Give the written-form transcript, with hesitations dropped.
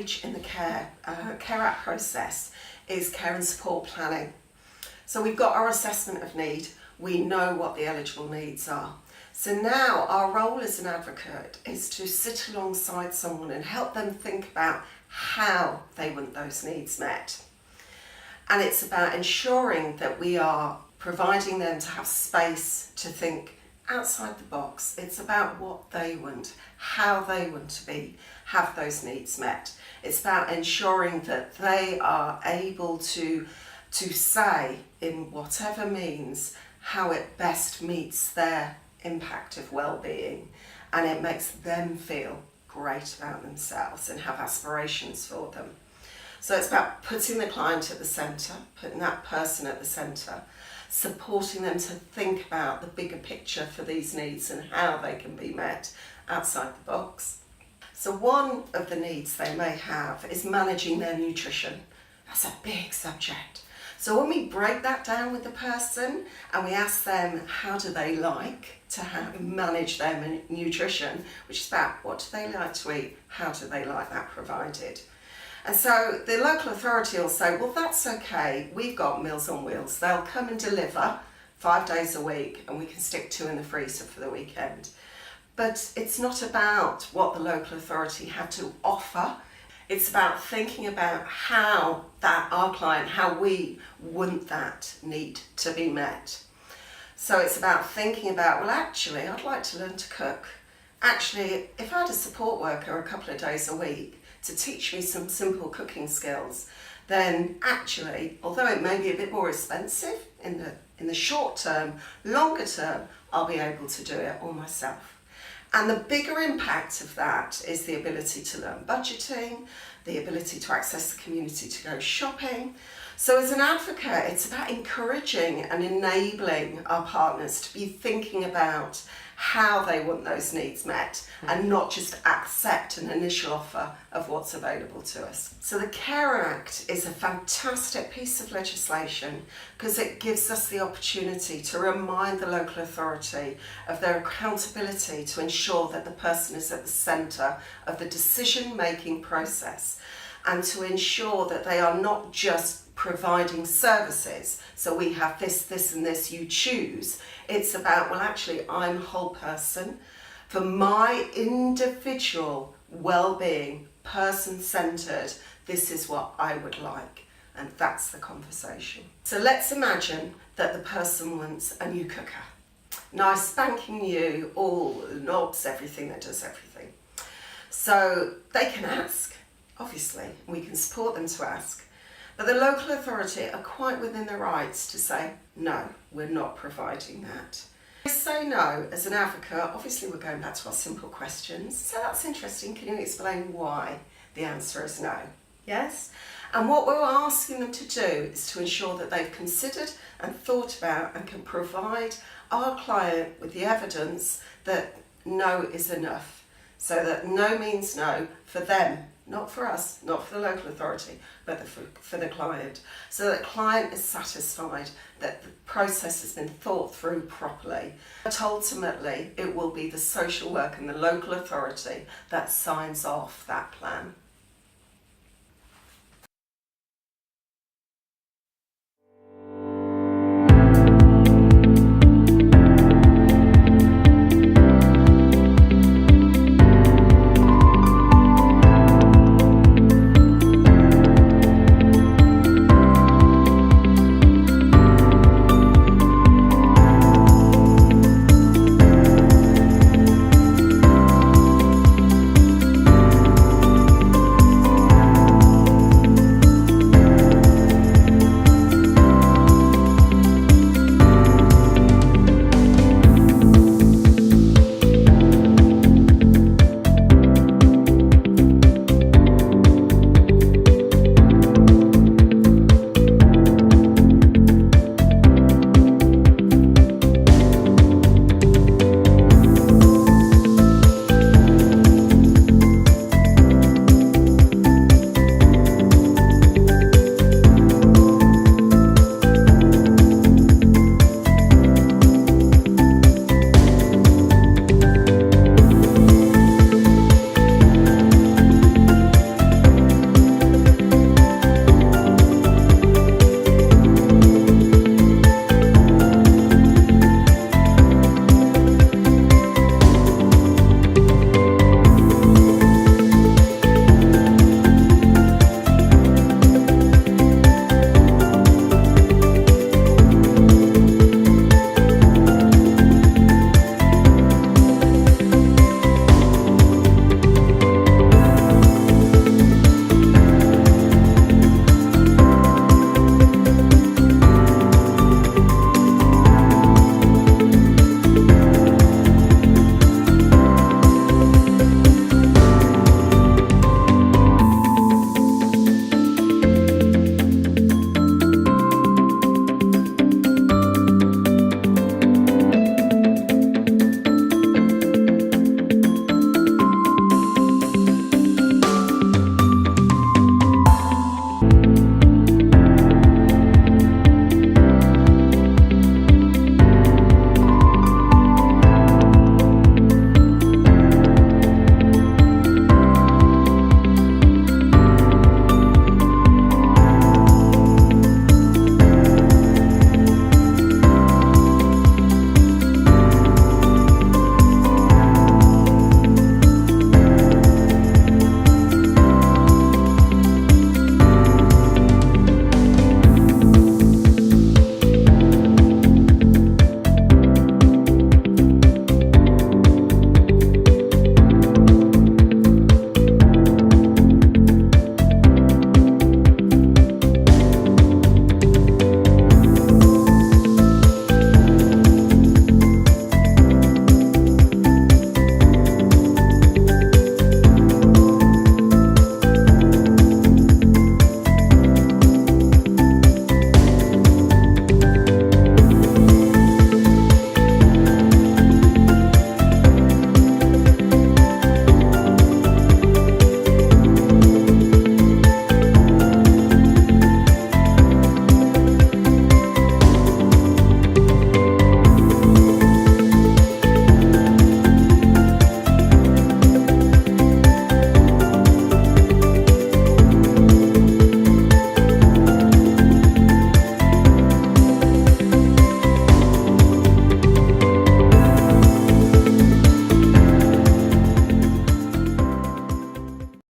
stage in the Care Act process is care and support planning. So we've got our assessment of need, we know what the eligible needs are. So now our role as an advocate is to sit alongside someone and help them think about how they want those needs met. And it's about ensuring that we are providing them to have space to think outside the box. It's about what they want, how they want to have those needs met. It's about ensuring that they are able to say, in whatever means, how it best meets their impact of well-being, and it makes them feel great about themselves and have aspirations for them. So it's about putting the client at the centre, putting that person at the centre, supporting them to think about the bigger picture for these needs and how they can be met outside the box. So one of the needs they may have is managing their nutrition. That's a big subject. So when we break that down with the person and we ask them how do they like to manage their nutrition, which is about what do they like to eat, how do they like that provided. And so the local authority will say, well, that's okay, we've got Meals on Wheels. They'll come and deliver 5 days a week and we can stick 2 in the freezer for the weekend. But it's not about what the local authority had to offer. It's about thinking about how our client, how we want that need to be met. So it's about thinking about, well, actually, I'd like to learn to cook. Actually, if I had a support worker a couple of days a week to teach me some simple cooking skills, then actually, although it may be a bit more expensive in the short term, longer term, I'll be able to do it all myself. And the bigger impact of that is the ability to learn budgeting, the ability to access the community to go shopping. So as an advocate, it's about encouraging and enabling our partners to be thinking about how they want those needs met and not just accept an initial offer of what's available to us. So the Care Act is a fantastic piece of legislation because it gives us the opportunity to remind the local authority of their accountability to ensure that the person is at the centre of the decision-making process and to ensure that they are not just providing services. So we have this, this and this, you choose. It's about, well, actually, I'm a whole person. For my individual well-being, person-centred, this is what I would like. And that's the conversation. So let's imagine that the person wants a new cooker. Nice, spanking new, all the knobs, everything that does everything. So they can ask, obviously, we can support them to ask. But the local authority are quite within their rights to say, no, we're not providing that. If we say no as an advocate, obviously we're going back to our simple questions. So that's interesting. Can you explain why? The answer is no. Yes? And what we're asking them to do is to ensure that they've considered and thought about and can provide our client with the evidence that no is enough. So that no means no for them. Not for us, not for the local authority, but for the client. So that the client is satisfied that the process has been thought through properly. But ultimately, it will be the social work and the local authority that signs off that plan.